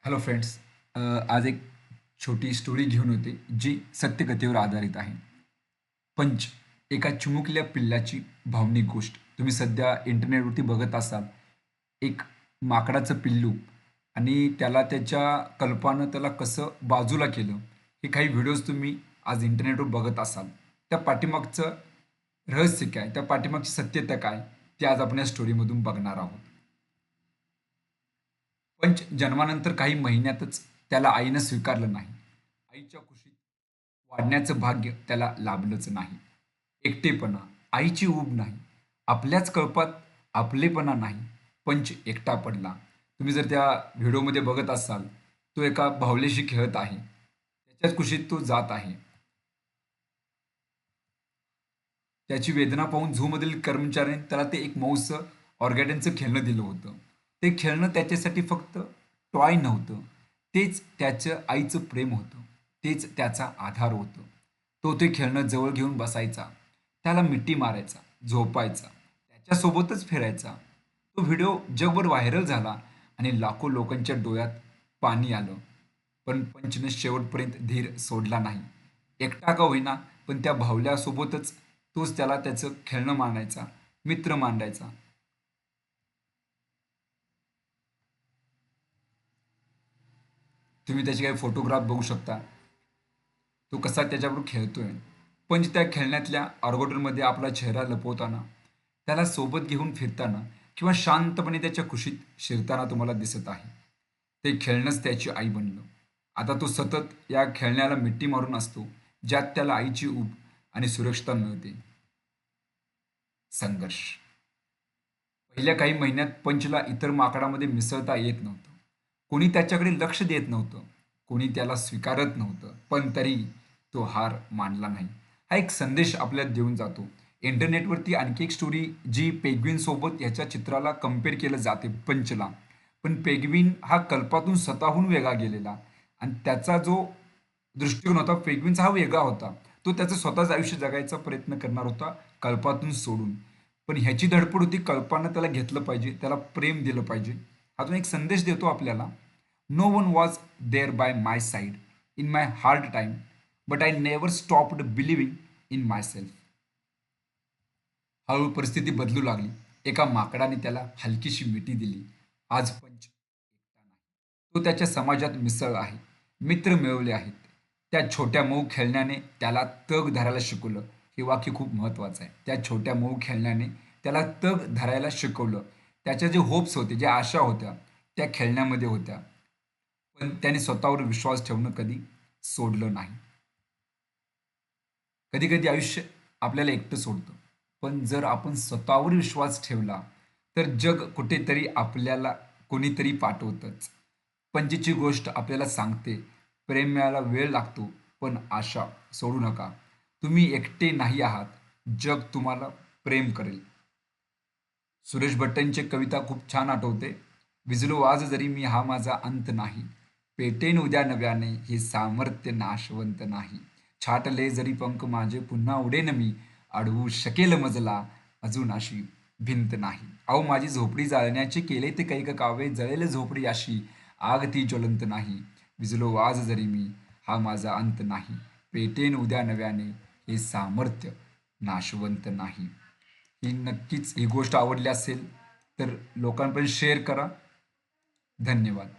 Hello friends. आज एक छोटी स्टोरी घेऊन होते जी सत्यकथेवर आधारित आहे. पंच, एका चिमुकल्या पिल्लाची भावनिक गोष्ट. तुम्ही सध्या इंटरनेटवरती बघत असाल. एक माकडाचं पिल्लू आणि त्याला त्याच्या कल्पानं त्याला कसं बाजूला केलं, हे काही व्हिडिओज तुम्ही आज इंटरनेटवर बघत असाल. त्या पाठीमागचं रहस्य काय? त्या पाठीमागची सत्यता काय? ते आज आपण या स्टोरीमधून बघणार आहोत. पंच जन्मानंतर काही महिन्यातच त्याला आईनं स्वीकारलं नाही. आईच्या कुशीत वाढण्याचं भाग्य त्याला लाभलंच नाही. एकटेपणा, आईची ऊब नाही, आपल्याच कळपात आपलेपणा नाही. पंच एकटा पडला. तुम्ही जर त्या व्हिडिओमध्ये बघत असाल, तो एका बाहुलीशी खेळत आहे. त्याच्याच कुशीत तो जात आहे. त्याची वेदना पाहून झूमधील कर्मचाऱ्यांनी त्याला ते एक मऊसं ऑर्गॅनिकचं खेळणं दिलं होतं. ते खेळणं त्याच्यासाठी फक्त टॉय नव्हतं. तेच त्याचं आईचं प्रेम होतं. तेच त्याचा आधार होतं. तो ते खेळणं जवळ घेऊन बसायचा. त्याला मिठी मारायचा, झोपायचा, त्याच्यासोबतच फिरायचा. तो व्हिडिओ जगभर व्हायरल झाला आणि लाखो लोकांच्या डोळ्यात पाणी आलं. पण पंचने शेवटपर्यंत धीर सोडला नाही. एकटा का होईना, पण त्या भावल्यासोबतच तोच त्याला त्याचं खेळणं मानायचा, मित्र मानायचा. तुम्ही त्याचे काही फोटोग्राफ बघू शकता. तो कसा त्याच्याबरोबर खेळतोय. पण त्या खेळण्यातल्या ऑर्गोटरमध्ये आपला चेहरा लपवताना, त्याला सोबत घेऊन फिरताना किंवा शांतपणे त्याच्या कुशीत शिरताना तुम्हाला दिसत आहे. ते खेळणंच त्याची आई बनलं. आता तो सतत या खेळण्याला मिठी मारून असतो, ज्यात त्याला आईची ऊब आणि सुरक्षता मिळते. संघर्ष. पहिल्या काही महिन्यात पंचला इतर माकडामध्ये मिसळता येत नव्हतं. कोणी त्याच्याकडे लक्ष देत नव्हतं. कोणी त्याला स्वीकारत नव्हतं. पण तरी तो हार मानला नाही. हा एक संदेश आपल्याला देऊन जातो. इंटरनेटवरती आणखी एक स्टोरी जी पेंग्विन सोबत ह्याच्या चित्राला कंपेअर केलं जाते पंचला. पण पेंग्विन हा कल्पातून स्वतःहून वेगळा गेलेला आणि त्याचा जो दृष्टिकोन होता पेंग्विनचा हा वेगळा होता. तो त्याचं स्वतःच आयुष्य जगायचा प्रयत्न करणार होता कल्पातून सोडून. पण ह्याची धडपड होती कल्पानं त्याला घेतलं पाहिजे, त्याला प्रेम दिलं पाहिजे. अजून एक संदेश देतो आपल्याला. No one was there by my side in my hard time, but I never stopped believing in myself. हळूहळू परिस्थिती बदलू लागली. एका माकडाने त्याला हलकीशी मिठी दिली. आज पंच एकटा नाही. तो त्याच्या समाजात मिसळला आहे. मित्र मिळवले आहेत. त्या छोट्या मऊ खेळण्याने त्याला तग धरायला शिकवलं. हे वाक्य खूप महत्त्वाचं आहे. त्या छोट्या मऊ खेळण्याने त्याला तग धरायला शिकवलं. त्याच्या जे होप्स होते, ज्या आशा होत्या, त्या खेळण्यामध्ये होत्या. पण त्याने स्वतःवर विश्वास ठेवणं कधी सोडलं नाही. कधी-कधी आयुष्य आपल्याला एकटं सोडतं. पण जर आपण स्वतःवर विश्वास ठेवला, तर जग कुठेतरी आपल्याला कोणीतरी पाठवतंच. पंचची गोष्ट आपल्याला सांगते, प्रेम मिळायला वेळ लागतो, पण आशा सोडू नका. तुम्ही एकटे नाही आहात. जग तुम्हाला प्रेम करेल. सुरेश भट्टांची कविता खूप छान आठवते. विझलो आज जरी मी हा माझा अंत नाही. पेटेन उद्या नव्याने हे सामर्थ्य नाशवंत नाही. छाटले जरी पंख माझे पुन्हा उडेन मी. अडवू शकेल मजला अजून अशी भिंत नाही. अहो माझी झोपडी जाळण्याचे केले ते कैक कावे जळेल झोपडी अशी आग ती ज्वलंत नाही. विझलो आज जरी मी हा माझा अंत नाही. पेटेन उद्या नव्याने हे सामर्थ्य नाशवंत नाही. ही गोष्ट आवडली असेल तर लोकांपर्यंत शेअर करा. धन्यवाद.